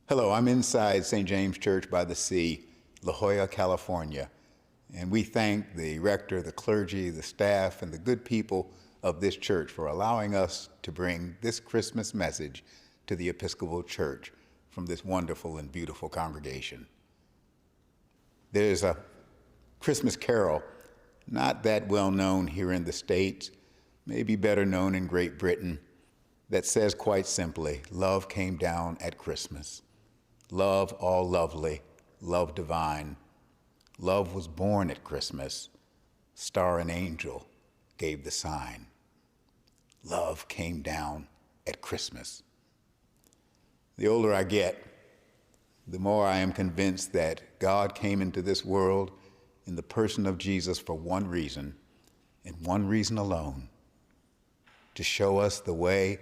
Hello, I'm inside St. James Church by the Sea, La Jolla, California, and we thank the rector, the clergy, the staff, and the good people of this church for allowing us to bring this Christmas message to the Episcopal Church from this wonderful and beautiful congregation. There's a Christmas carol, not that well known here in the States, maybe better known in Great Britain, that says quite simply, love came down at Christmas. Love all lovely, love divine. Love was born at Christmas. Star and angel gave the sign. Love came down at Christmas. The older I get, the more I am convinced that God came into this world in the person of Jesus for one reason, and one reason alone, to show us the way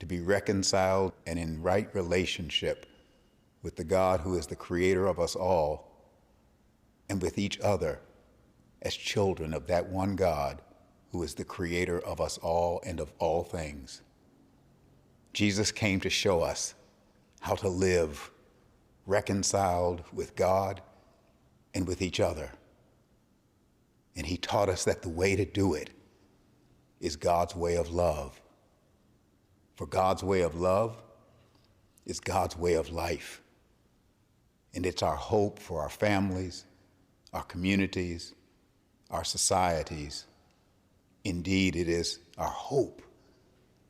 to be reconciled and in right relationship with the God who is the creator of us all, and with each other as children of that one God who is the creator of us all and of all things. Jesus came to show us how to live reconciled with God and with each other. And he taught us that the way to do it is God's way of love. For God's way of love is God's way of life. And it's our hope for our families, our communities, our societies. Indeed, it is our hope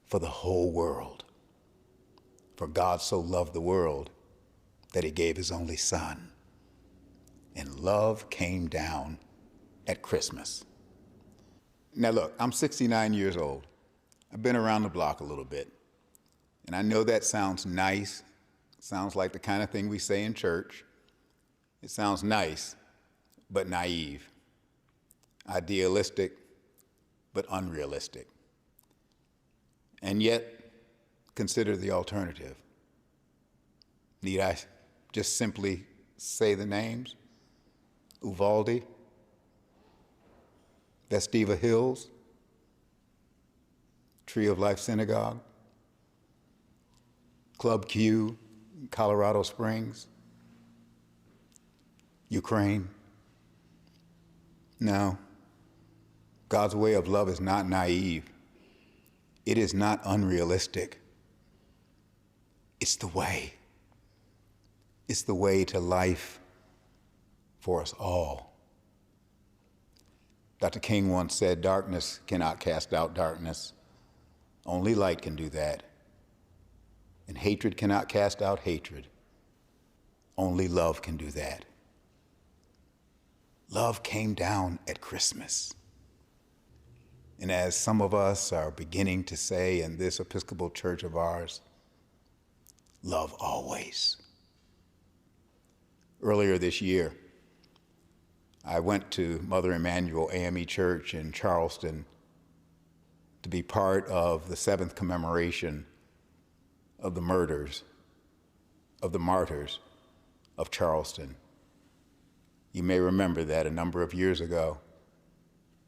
for the whole world. For God so loved the world that he gave his only Son. And love came down at Christmas. Now look, I'm 69 years old. I've been around the block a little bit. And I know that sounds nice. Sounds like the kind of thing we say in church. It sounds nice, but naive. Idealistic, but unrealistic. And yet, consider the alternative. Need I just simply say the names? Uvalde, Festiva Hills, Tree of Life Synagogue, Club Q, Colorado Springs, Ukraine. No, God's way of love is not naive. It is not unrealistic. It's the way. It's the way to life for us all. Dr. King once said, darkness cannot cast out darkness. Only light can do that. And hatred cannot cast out hatred. Only love can do that. Love came down at Christmas. And as some of us are beginning to say in this Episcopal church of ours, love always. Earlier this year, I went to Mother Emanuel AME Church in Charleston to be part of the 7th commemoration of the murders, of the martyrs of Charleston. You may remember that a number of years ago,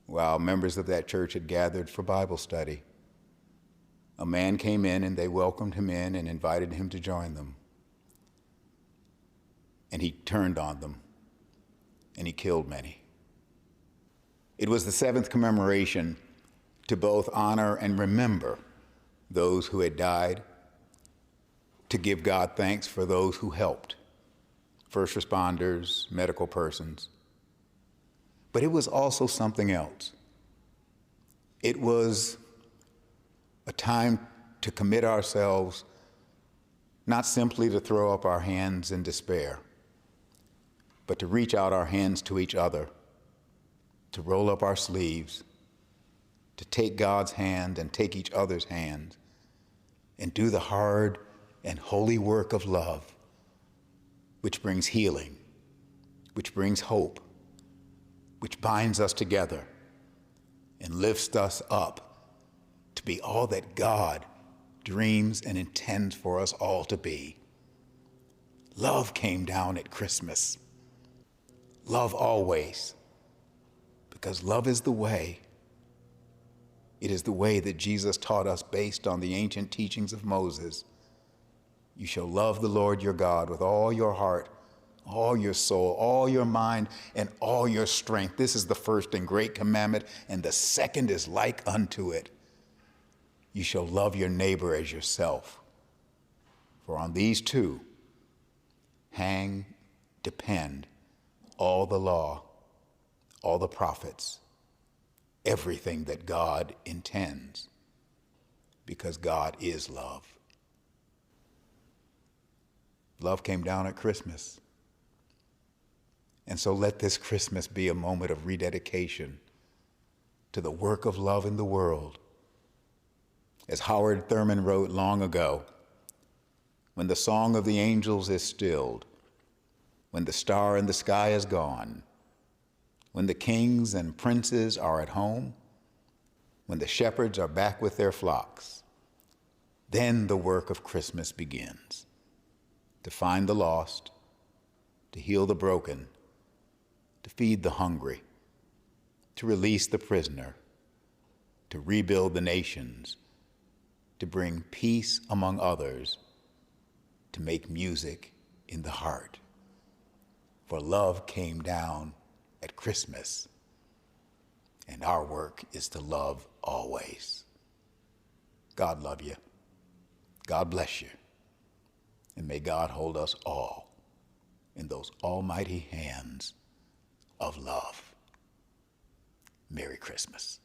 while members of that church had gathered for Bible study, a man came in and they welcomed him in and invited him to join them. And he turned on them and he killed many. It was the 7th commemoration to both honor and remember those who had died, to give God thanks for those who helped, first responders, medical persons. But it was also something else. It was a time to commit ourselves not simply to throw up our hands in despair, but to reach out our hands to each other, to roll up our sleeves, to take God's hand and take each other's hand, and do the hard and holy work of love, which brings healing, which brings hope, which binds us together and lifts us up to be all that God dreams and intends for us all to be. Love came down at Christmas. Love always, because love is the way. It is the way that Jesus taught us based on the ancient teachings of Moses. You shall love the Lord your God with all your heart, all your soul, all your mind, and all your strength. This is the first and great commandment, and the second is like unto it. You shall love your neighbor as yourself. For on these two depend all the law, all the prophets, everything that God intends, because God is love. Love came down at Christmas. And so let this Christmas be a moment of rededication to the work of love in the world. As Howard Thurman wrote long ago, when the song of the angels is stilled, when the star in the sky is gone, when the kings and princes are at home, when the shepherds are back with their flocks, then the work of Christmas begins. To find the lost, to heal the broken, to feed the hungry, to release the prisoner, to rebuild the nations, to bring peace among others, to make music in the heart. For love came down at Christmas, and our work is to love always. God love you. God bless you. And may God hold us all in those almighty hands of love. Merry Christmas.